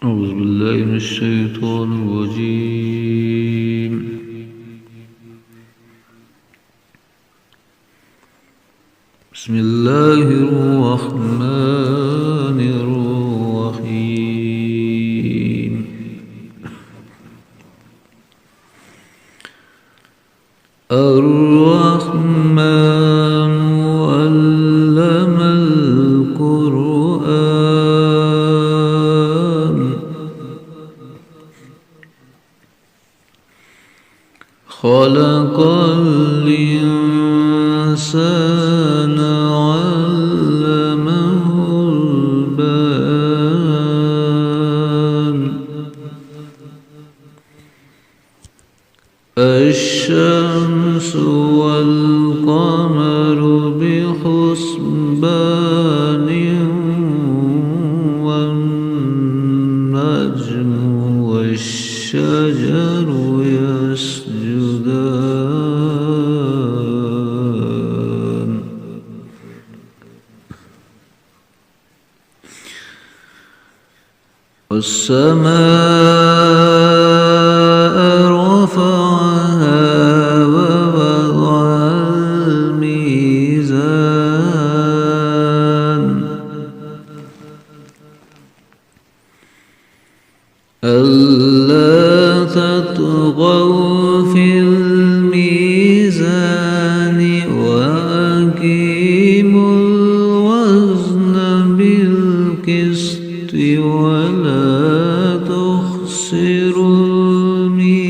أعوذ بالله من الشيطان الرجيم. بسم الله الرحمن الرحيم. الرحمن علم القرآن خلق الإنسان علمه البيان. الشمس والقمر بحسبان والنجم والشجر يسجدان. والسماء رفعها ووضع الميزان ألا تطغوا في الميزان وأقيموا الوزن بالقسط ولا تخسروا الميزان.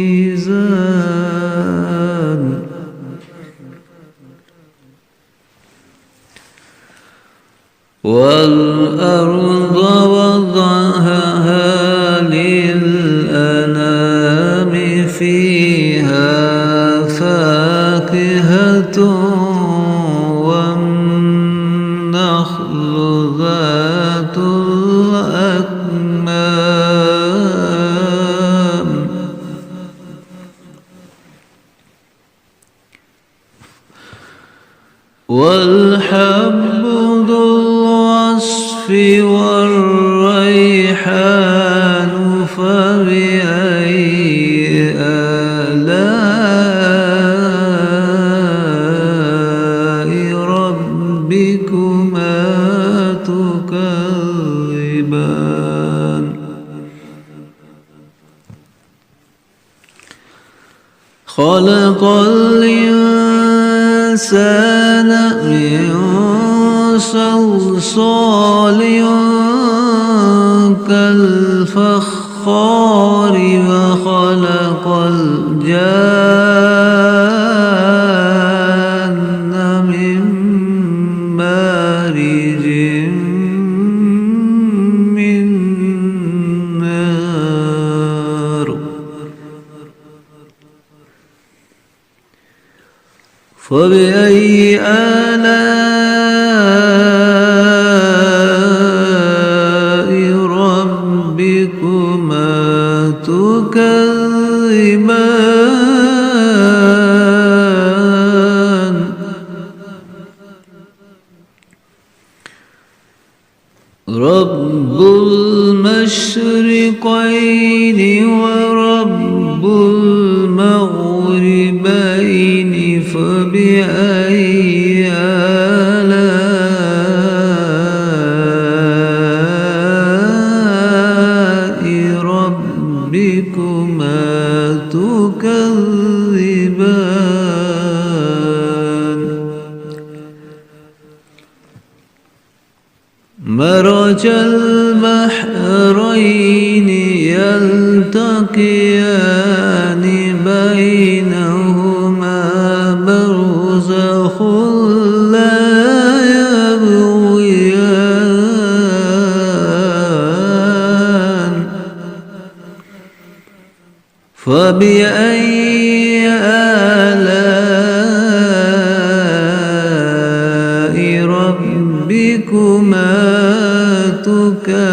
والأرض وضعها للأنام فيها فاكهة والنخل ذات الأكمام والحب ذو العصف والريحان فبأي آلاء ربكما تكذبان. خلق الإنسان من صلصال كالفخار وخلق الجان من مارج من نار. فبأي آلاء ربكما تكذبان. رب المشرقين ورب المغربين فبأي آلاء ربكما تكذبان. مرج البحرين يلتقيان بينهما برزخ لا يبغيان. فبأي آلاء ربكما تكذبان.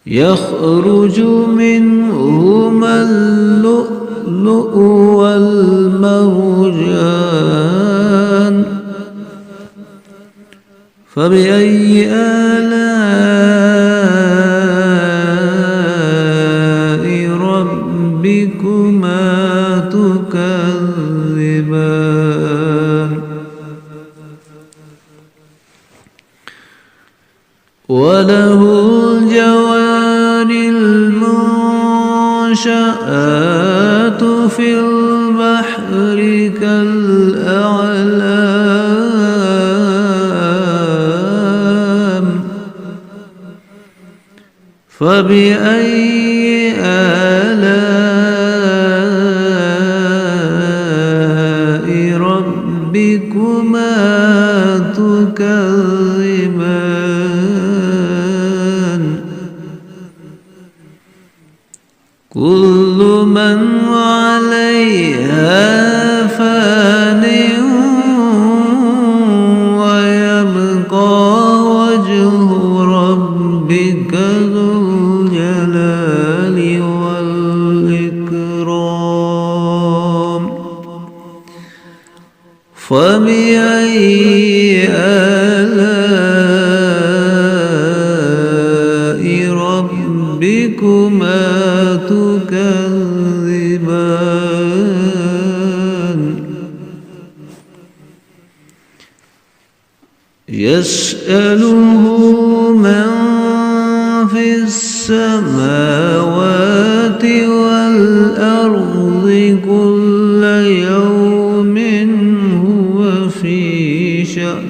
يخرج منهما اللؤلؤ والمرجان فبأي آلاء ربكما تكذبان وله الجوار المنشآت في البحر كالأعلام فبأي آلاء ربكما تكذبان كل من عليها فان ويبقى وجه ربك ذو الجلال والإكرام فبأي آلاء ربكما تكذبان يسأله من في السماوات والأرض كل يوم هو في شأن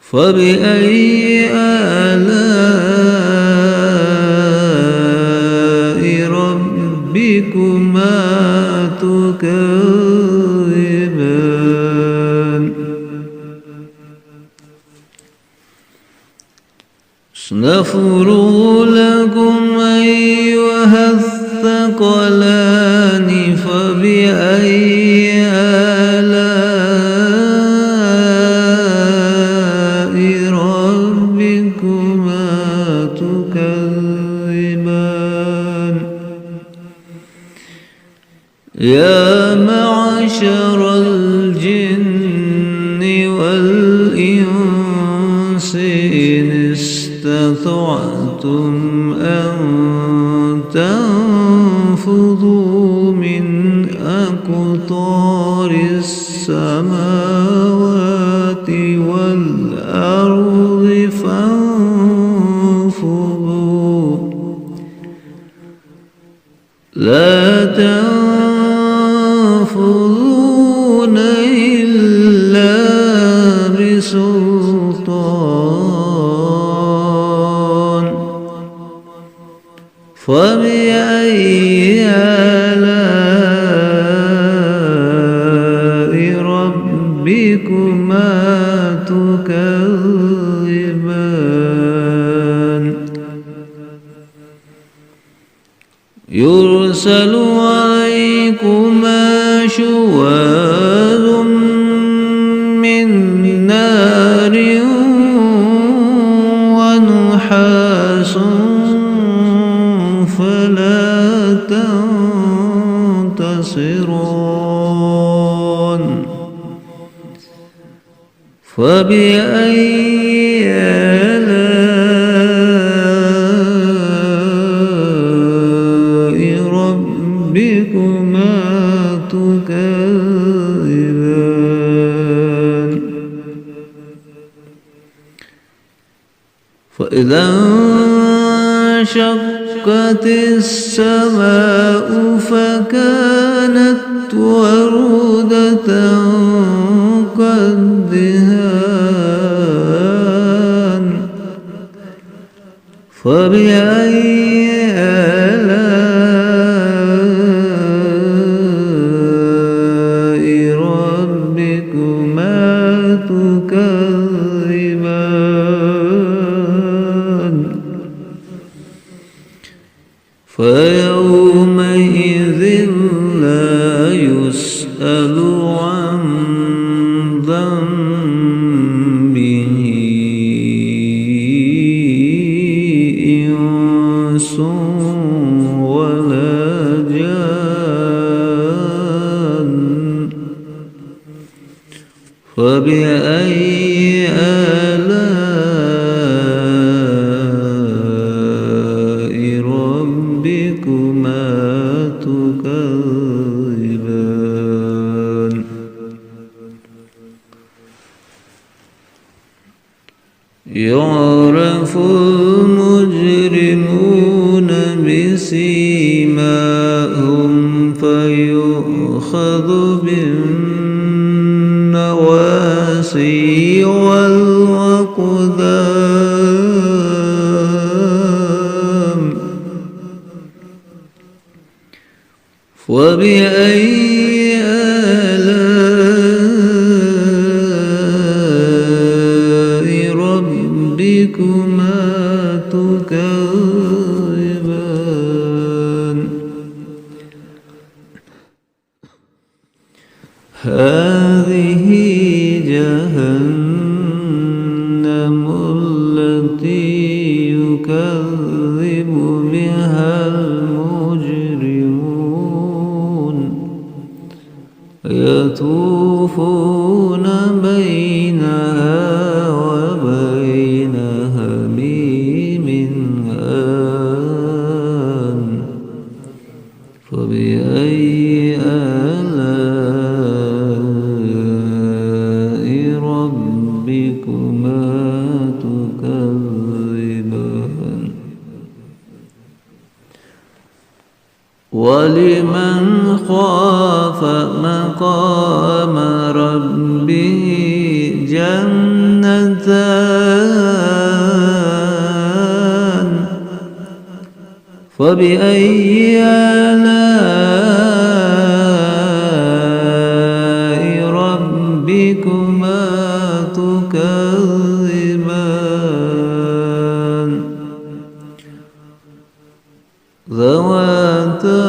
فبأي آلاء ربكما تكذبان سنفرغ لكم أيها الثقلان فبأي آلاء ربكما تكذبان يا معشر الجن والإنس إن استطعتم أن تنفذوا من أقطار السماوات والأرض فانفذوا لا تنفذون إلا بسلطان فبأي آلاء ربكما تكذبان يرسل عليكما شواظ من نار ونحاس فلا تنتصران فبأي آلاء ربكما تكذبان فإذا انشقت السماء فكانت وردة كالدهان فبأي آلاء ربكما تكذبان فيومئذ لا يسأل عن ذنبه إنس ولا جان فبأي آلاء ربكما تكذبان يعرف المجرمون بسيماهم فيؤخذ بالنواصي والأقدام فبأي آلاء ربكما تكذبان هذه جهنم التي يكذب بها المجرمون يطوفون بينها وبين حميم آن فبأي آلاء ربكما تكذبان ولمن خاف مقام ربه جنتان فبأي آلاء ربكما تكذبان ذواتا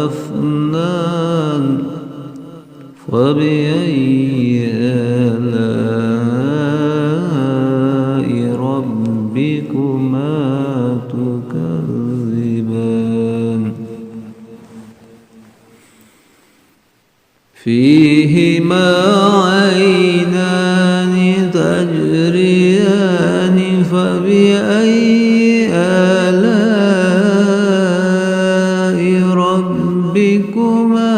أفنان فبأي آلاء ربكما تكذبان فيهما عينان تجريان فبأي آلاء ربكما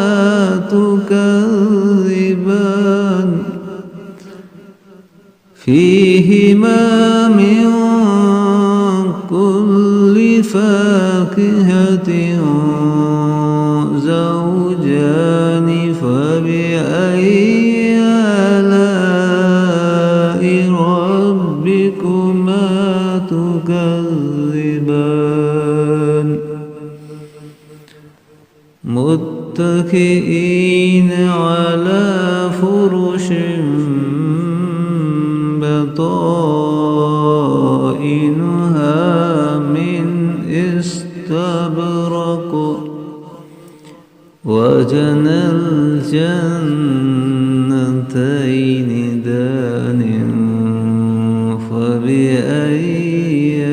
تكذبان فيهما من كل فاكهة زوجان فبأي آلاء ربكما تكذبان متكئين على فرش بطائنها من استبرق وجنى الجنتين دان فبأي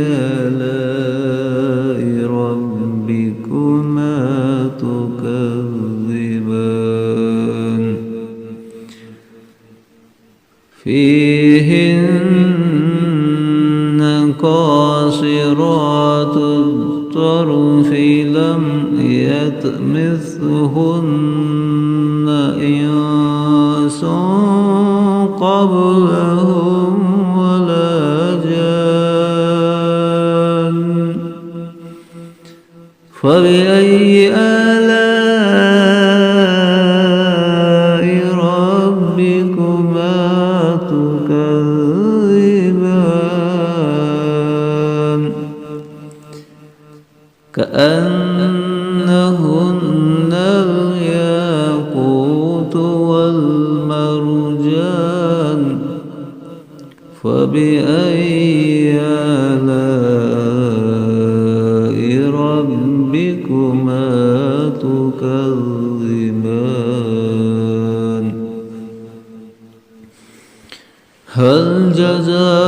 آلاء ربكما تكذبان فيهن قاصرات الطرف لم يطمثهن إنس قبلهم ولا جان فبأي آلاء ربكما تكذبان كأنهن الياقوت والمرجان فبأي آلاء ربكما تكذبان هل جزاء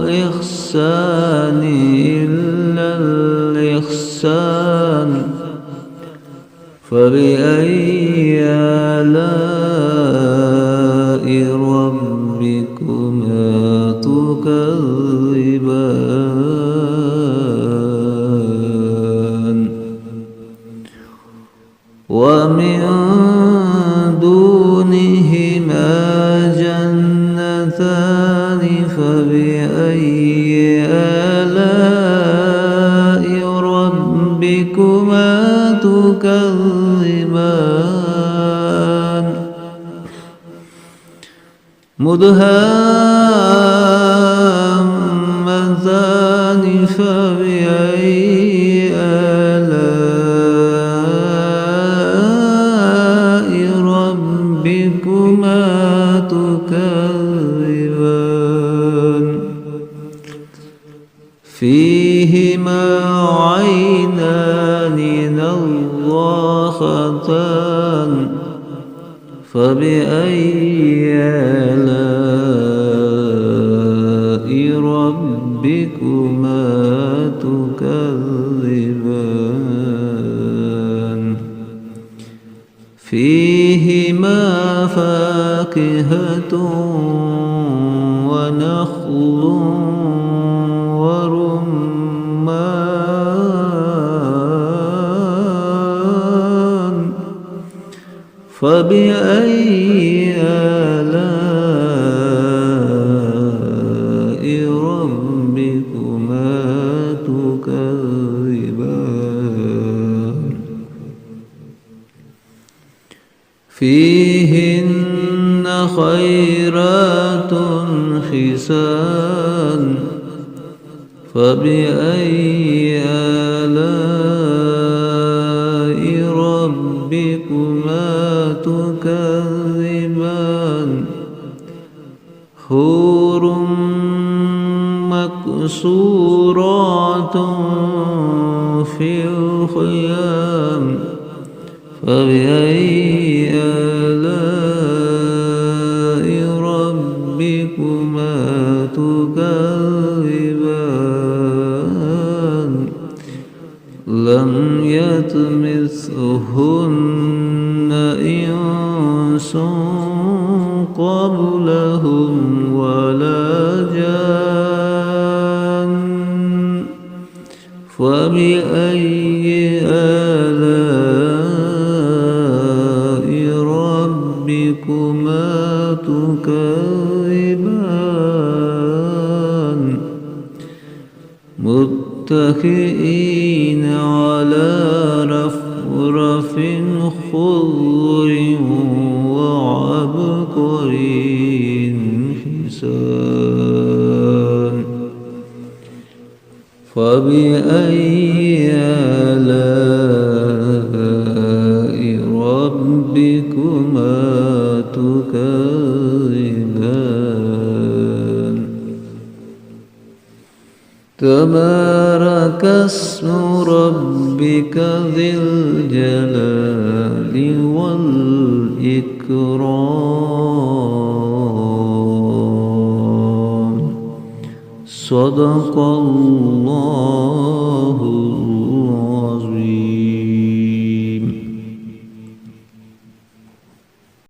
الإحسان إلا الإحسان فبأي آلاء ربكما تكذبان ومن دونهما جنتان فبأي آلاء ربكما تكذبان مدهامتان فبأي آلاء ربكما تكذبان فيهما عينان نضاختان فبأي آلاء ربكما تكذبان فيهما فاكهة ونخل ورمان فبأي آلاء ربكما تكذبان فيهن خيرات حسان فبأي آلاء ربكما تكذبان حور مقصورات في الخيام فبأي آلاء ربكما تكذبان لم يطمثهن إنس قبلهم ولا جان فبأي آلاء ربكما تكذبان متكئين على رفرف خضر وعبقري حسان فبأي آلاء ربكما تكذبان تبارك اسم ربك ذي الجلال والإكرام صدق الله العظيم.